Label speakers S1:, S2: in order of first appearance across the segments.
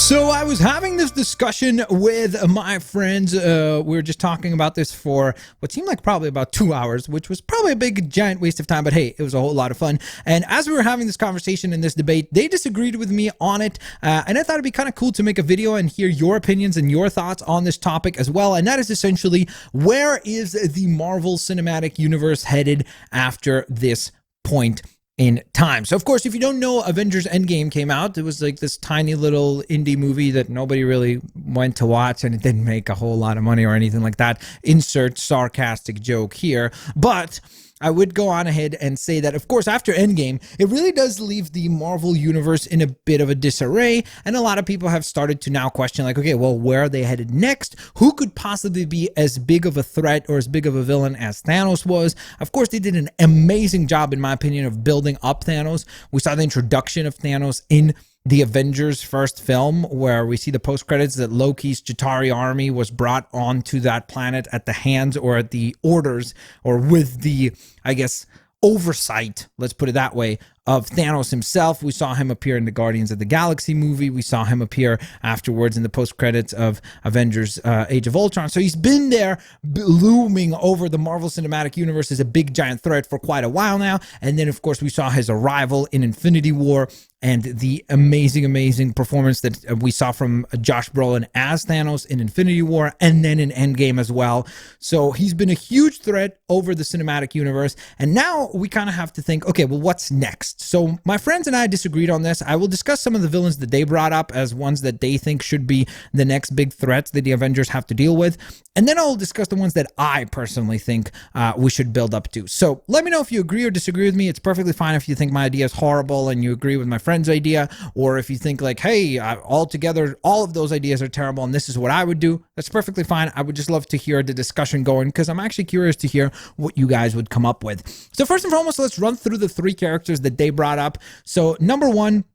S1: So I was having this discussion with my friends. We were just talking about this for what seemed like probably about 2 hours, which was probably a big, giant waste of time. But hey, it was a whole lot of fun. And as we were having this conversation and this debate, they disagreed with me on it. And I thought it'd be kind of cool to make a video and hear your opinions and your thoughts on this topic as well. And that is essentially, where is the Marvel Cinematic Universe headed after this point in time? So of course, if you don't know, Avengers Endgame came out. It was like this tiny little indie movie that nobody really went to watch, and it didn't make a whole lot of money or anything like that. Insert sarcastic joke here. But I would go on ahead and say that, of course, after Endgame, it really does leave the Marvel Universe in a bit of a disarray, and a lot of people have started to now question, like, okay, well, where are they headed next? Who could possibly be as big of a threat or as big of a villain as Thanos was? Of course, they did an amazing job, in my opinion, of building up Thanos. We saw the introduction of Thanos in the Avengers first film, where we see the post-credits that Loki's Chitauri army was brought onto that planet at the hands or at the orders or with the, I guess, oversight, let's put it that way, of Thanos himself. We saw him appear in the Guardians of the Galaxy movie. We saw him appear afterwards in the post-credits of Avengers Age of Ultron. So he's been there looming over the Marvel Cinematic Universe as a big giant threat for quite a while now. And then, of course, we saw his arrival in Infinity War and the amazing performance that we saw from Josh Brolin as Thanos in Infinity War and then in Endgame as well. So he's been a huge threat over the cinematic universe. And now we kind of have to think, okay, well, what's next? So my friends and I disagreed on this. I will discuss some of the villains that they brought up as ones that they think should be the next big threats that the Avengers have to deal with. And then I'll discuss the ones that I personally think we should build up to. So let me know if you agree or disagree with me. It's perfectly fine if you think my idea is horrible and you agree with my friend's idea, or if you think like, hey, altogether, all of those ideas are terrible and this is what I would do. That's perfectly fine. I would just love to hear the discussion going, because I'm actually curious to hear what you guys would come up with. So first and foremost, let's run through the three characters that they brought up. So number one,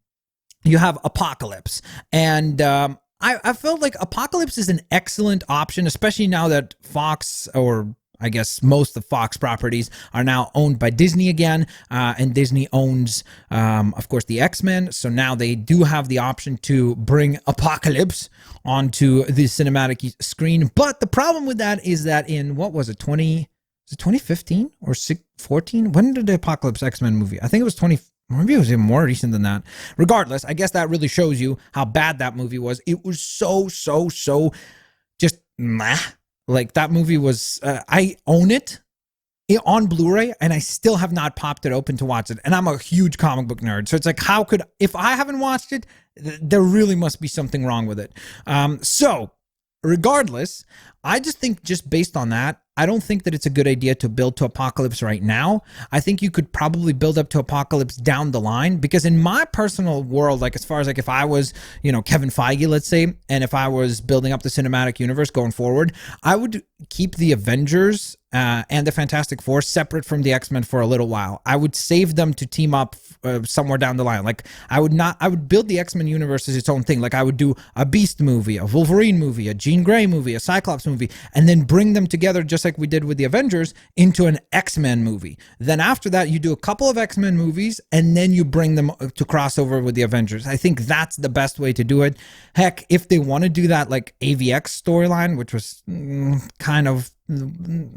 S1: you have Apocalypse. And I felt like Apocalypse is an excellent option, especially now that Fox, or I guess most of Fox properties, are now owned by Disney again, and Disney owns, of course, the XMen. So now they do have the option to bring Apocalypse onto the cinematic screen. But the problem with that is that in, what was it, 2015 or 14? When did the Apocalypse X-Men movie? I think it was maybe it was even more recent than that. Regardless, I guess that really shows you how bad that movie was. It was so just meh. Like, that movie was, I own it on Blu-ray and I still have not popped it open to watch it. And I'm a huge comic book nerd. So it's like, how could, if I haven't watched it, there really must be something wrong with it. So regardless, I just think, just based on that, I don't think that it's a good idea to build to Apocalypse right now. I think you could probably build up to Apocalypse down the line, because in my personal world, like as far as like if I was, Kevin Feige, let's say, and if I was building up the cinematic universe going forward, I would keep the Avengers and the Fantastic Four separate from the X-Men for a little while. I would save them to team up somewhere down the line. Like I would build the X-Men universe as its own thing. Like I would do a Beast movie, a Wolverine movie, a Jean Grey movie, a Cyclops movie, and then bring them together just like we did with the Avengers into an X-Men movie. Then after that, you do a couple of X-Men movies and then you bring them to crossover with the Avengers. I think that's the best way to do it. Heck, if they want to do that like AVX storyline, which was kind of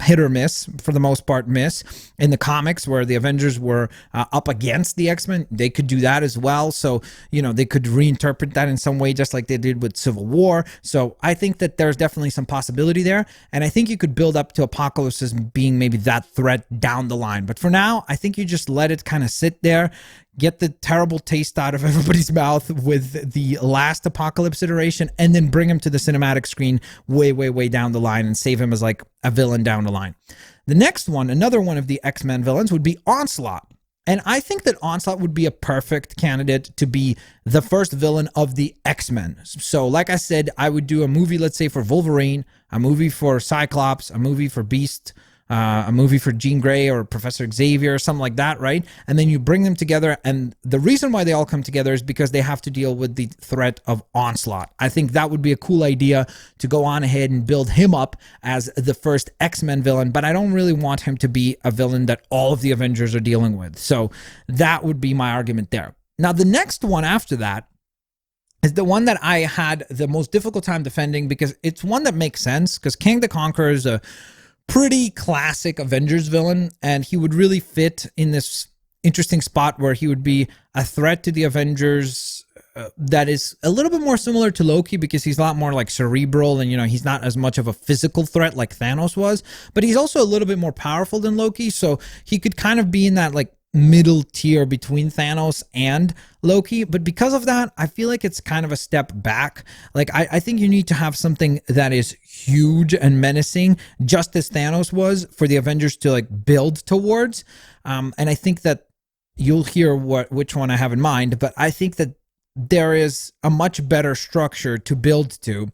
S1: hit or miss, for the most part miss, in the comics, where the Avengers were up against the X-Men, they could do that as well. So, they could reinterpret that in some way, just like they did with Civil War. So I think that there's definitely some possibility there. And I think you could build up to Apocalypse as being maybe that threat down the line. But for now, I think you just let it kind of sit there, get the terrible taste out of everybody's mouth with the last Apocalypse iteration, and then bring him to the cinematic screen way down the line and save him as like a villain down the line. The next one, another one of the X-Men villains, would be Onslaught. And I think that Onslaught would be a perfect candidate to be the first villain of the X-Men. So like I said, I would do a movie, let's say, for Wolverine, a movie for Cyclops, a movie for Beast, a movie for Jean Grey or Professor Xavier or something like that, right? And then you bring them together, and the reason why they all come together is because they have to deal with the threat of Onslaught. I think that would be a cool idea to go on ahead and build him up as the first X-Men villain, but I don't really want him to be a villain that all of the Avengers are dealing with. So that would be my argument there. Now, the next one after that is the one that I had the most difficult time defending, because it's one that makes sense, because Kang the Conqueror is a pretty classic Avengers villain, and he would really fit in this interesting spot where he would be a threat to the Avengers, that is a little bit more similar to Loki, because he's a lot more like cerebral, and he's not as much of a physical threat like Thanos was, but he's also a little bit more powerful than Loki, so he could kind of be in that like middle tier between Thanos and Loki. But because of that, I feel like it's kind of a step back. Like I think you need to have something that is huge and menacing, just as Thanos was, for the Avengers to like build towards. And I think that you'll hear which one I have in mind, but I think that there is a much better structure to build to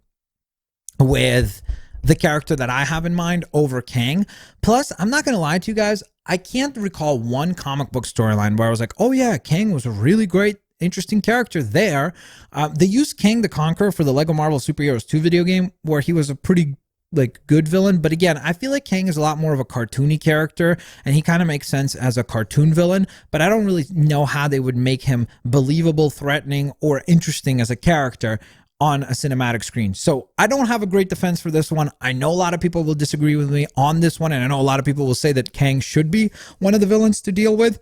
S1: with the character that I have in mind over Kang. Plus, I'm not going to lie to you guys, I can't recall one comic book storyline where I was like, oh yeah, Kang was a really great, interesting character there. They used Kang the Conqueror for the Lego Marvel Superheroes 2 video game, where he was a pretty like good villain, but again, I feel like Kang is a lot more of a cartoony character, and he kind of makes sense as a cartoon villain, but I don't really know how they would make him believable, threatening, or interesting as a character on a cinematic screen. So I don't have a great defense for this one. I know a lot of people will disagree with me on this one, and I know a lot of people will say that Kang should be one of the villains to deal with,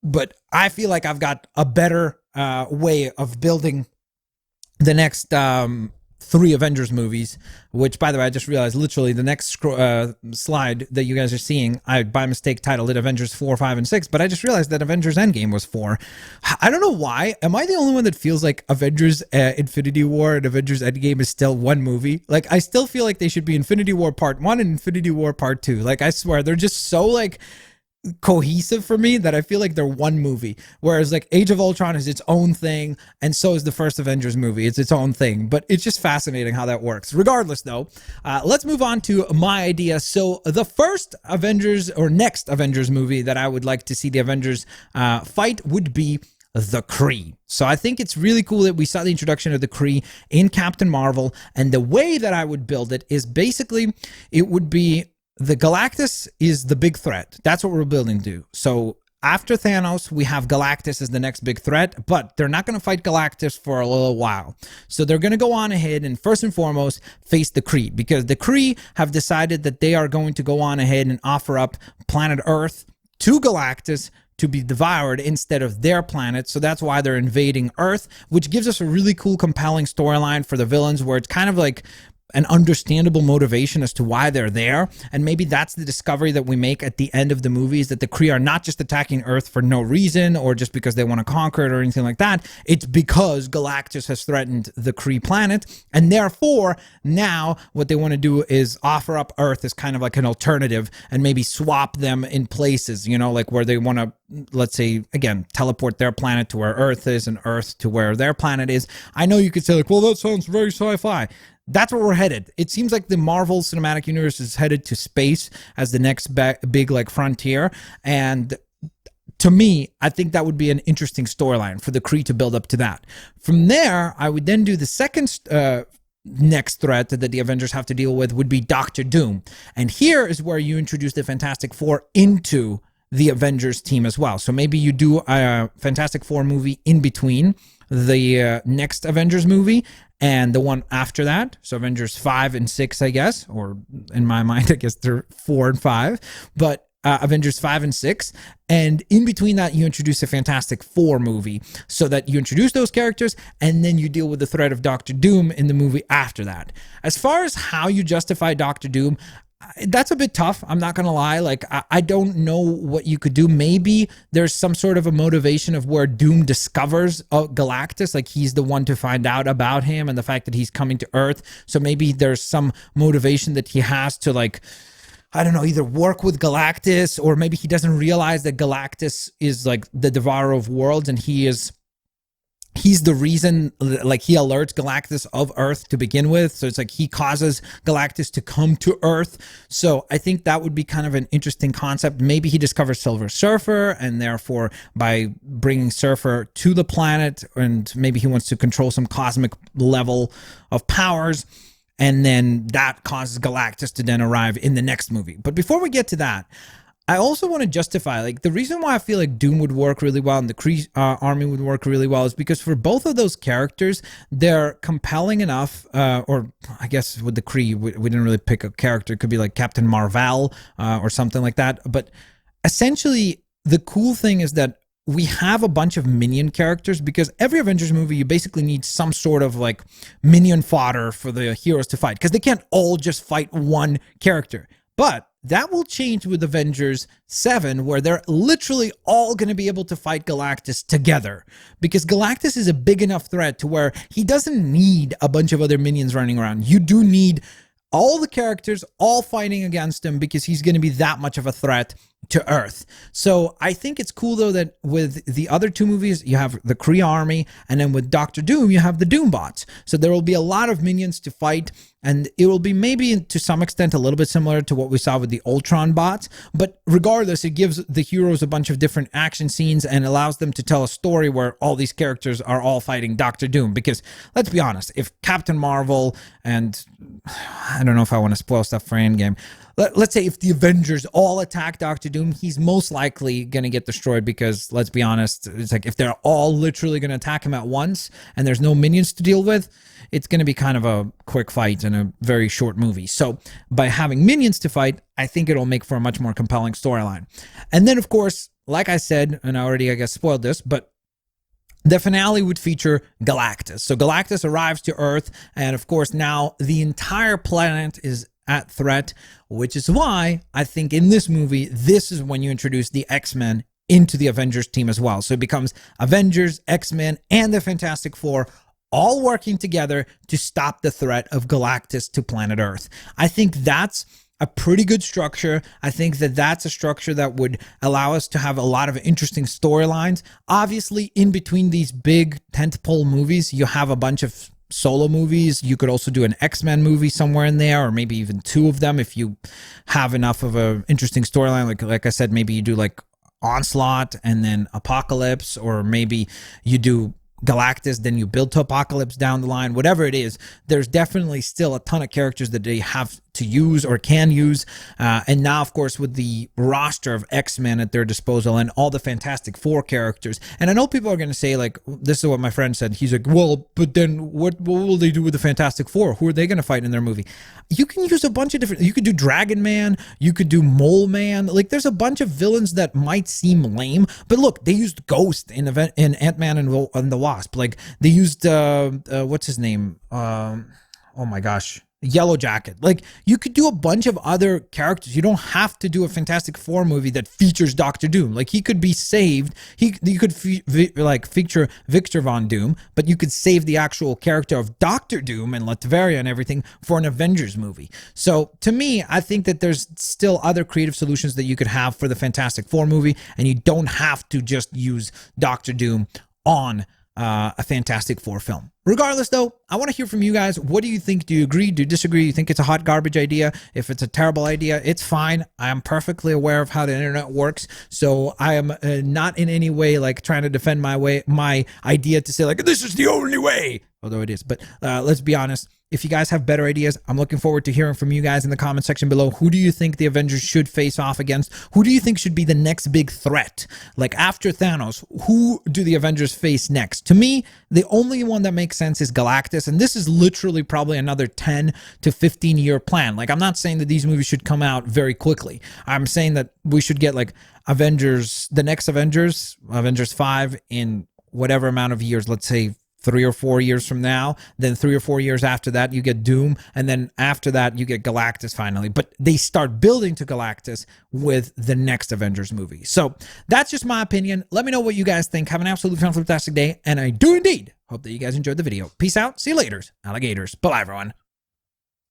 S1: but I feel like I've got a better way of building the next 3 Avengers movies, which, by the way, I just realized literally the next slide that you guys are seeing, I by mistake titled it Avengers 4, 5, and 6, but I just realized that Avengers Endgame was 4. I don't know why. Am I the only one that feels like Avengers Infinity War and Avengers Endgame is still one movie? Like, I still feel like they should be Infinity War Part 1 and Infinity War Part 2. Like, I swear, they're just so, like, cohesive for me that I feel like they're one movie, whereas like Age of Ultron is its own thing, and so is the first Avengers movie. It's its own thing, but it's just fascinating how that works. Regardless though, let's move on to my idea. So the first Avengers, or next Avengers movie that I would like to see the Avengers fight would be the Kree. So I think it's really cool that we saw the introduction of the Kree in Captain Marvel, and the way that I would build it is basically it would be the Galactus is the big threat. That's what we're building to. So after Thanos, we have Galactus as the next big threat, but they're not going to fight Galactus for a little while. So they're going to go on ahead and first and foremost face the Kree, because the Kree have decided that they are going to go on ahead and offer up planet Earth to Galactus to be devoured instead of their planet. So that's why they're invading Earth, which gives us a really cool, compelling storyline for the villains, where it's kind of like an understandable motivation as to why they're there. And maybe that's the discovery that we make at the end of the movie, is that the Kree are not just attacking Earth for no reason or just because they want to conquer it or anything like that. It's because Galactus has threatened the Kree planet, and therefore now what they want to do is offer up Earth as kind of like an alternative and maybe swap them in places, like where they want to, let's say, again, teleport their planet to where Earth is and Earth to where their planet is. I know you could say like, well, that sounds very sci-fi. That's where we're headed. It seems like the Marvel Cinematic Universe is headed to space as the next big like frontier. And to me, I think that would be an interesting storyline for the Kree to build up to that. From there, I would then do the second next threat that the Avengers have to deal with would be Doctor Doom. And here is where you introduce the Fantastic Four into the Avengers team as well. So maybe you do a Fantastic Four movie in between the next Avengers movie and the one after that. So Avengers 5 and 6, I guess, or in my mind, I guess they're 4 and 5, but Avengers 5 and 6. And in between that, you introduce a Fantastic Four movie, so that you introduce those characters and then you deal with the threat of Doctor Doom in the movie after that. As far as how you justify Doctor Doom, that's a bit tough. I'm not going to lie. Like, I don't know what you could do. Maybe there's some sort of a motivation of where Doom discovers Galactus. Like, he's the one to find out about him and the fact that he's coming to Earth. So maybe there's some motivation that he has to, like, I don't know, either work with Galactus, or maybe he doesn't realize that Galactus is like the devourer of worlds, and he's the reason, like, he alerts Galactus of Earth to begin with. So it's like he causes Galactus to come to Earth. So I think that would be kind of an interesting concept. Maybe he discovers Silver Surfer, and therefore by bringing Surfer to the planet, and maybe he wants to control some cosmic level of powers, and then that causes Galactus to then arrive in the next movie. But before we get to that, I also want to justify, like, the reason why I feel like Doom would work really well and the Kree army would work really well is because for both of those characters, they're compelling enough, or I guess with the Kree, we didn't really pick a character. It could be like Captain Marvel or something like that. But essentially, the cool thing is that we have a bunch of minion characters because every Avengers movie, you basically need some sort of like minion fodder for the heroes to fight because they can't all just fight one character. But that will change with Avengers 7, where they're literally all going to be able to fight Galactus together. Because Galactus is a big enough threat to where he doesn't need a bunch of other minions running around. You do need all the characters all fighting against him because he's going to be that much of a threat to Earth. So I think it's cool, though, that with the other two movies, you have the Kree army, and then with Doctor Doom, you have the Doombots. So there will be a lot of minions to fight, and it will be maybe to some extent a little bit similar to what we saw with the Ultron bots. But regardless, it gives the heroes a bunch of different action scenes and allows them to tell a story where all these characters are all fighting Doctor Doom. Because let's be honest, if Captain Marvel and I don't know if I want to spoil stuff for Endgame, let's say if the Avengers all attack Doctor Doom, he's most likely going to get destroyed because, let's be honest, it's like if they're all literally going to attack him at once and there's no minions to deal with, it's going to be kind of a quick fight and a very short movie. So by having minions to fight, I think it'll make for a much more compelling storyline. And then, of course, like I said, and I already, I guess, spoiled this, but the finale would feature Galactus. So Galactus arrives to Earth, and of course now the entire planet is at threat, which is why I think in this movie, this is when you introduce the X-Men into the Avengers team as well. So it becomes Avengers, X-Men, and the Fantastic Four all working together to stop the threat of Galactus to planet Earth. I think that's a pretty good structure. I think that that's a structure that would allow us to have a lot of interesting storylines. Obviously, in between these big tentpole movies, you have a bunch of solo movies. You could also do an X-Men movie somewhere in there, or maybe even two of them if you have enough of an interesting storyline. Like I said, maybe you do like Onslaught and then Apocalypse, or maybe you do Galactus, then you build to Apocalypse down the line. Whatever it is, there's definitely still a ton of characters that they have to use or can use. And now, of course, with the roster of X-Men at their disposal and all the Fantastic Four characters. And I know people are going to say, like, this is what my friend said. He's like, well, but then what will they do with the Fantastic Four? Who are they going to fight in their movie? You can use a bunch of different, you could do Dragon Man, you could do Mole Man. Like, there's a bunch of villains that might seem lame, but look, they used Ghost in Ant-Man and the Wasp. Like, they used, what's his name? Oh my gosh. Yellow Jacket. Like, you could do a bunch of other characters. You don't have to do a Fantastic Four movie that features Doctor Doom. Like, he could be saved. You could feature Victor Von Doom, but you could save the actual character of Doctor Doom and Latveria and everything for an Avengers movie. So to me, I think that there's still other creative solutions that you could have for the Fantastic Four movie, and you don't have to just use Doctor Doom on a Fantastic Four film. Regardless, though, I want to hear from you guys. What do you think? Do you agree? Do you disagree? Do you think it's a hot garbage idea? If it's a terrible idea, it's fine. I am perfectly aware of how the internet works, so I am not in any way like trying to defend my idea to say like this is the only way, although it is. But let's be honest. If you guys have better ideas, I'm looking forward to hearing from you guys in the comment section below. Who do you think the Avengers should face off against? Who do you think should be the next big threat? Like after Thanos, who do the Avengers face next? To me, the only one that makes sense is Galactus, and this is literally probably another 10 to 15 year plan. Like, I'm not saying that these movies should come out very quickly. I'm saying that we should get like Avengers, the next Avengers 5 in whatever amount of years, let's say 3 or 4 years from now, then 3 or 4 years after that, you get Doom, and then after that, you get Galactus finally. But they start building to Galactus with the next Avengers movie. So that's just my opinion. Let me know what you guys think. Have an absolutely fantastic day, and I do indeed hope that you guys enjoyed the video. Peace out. See you later, alligators. Bye, everyone.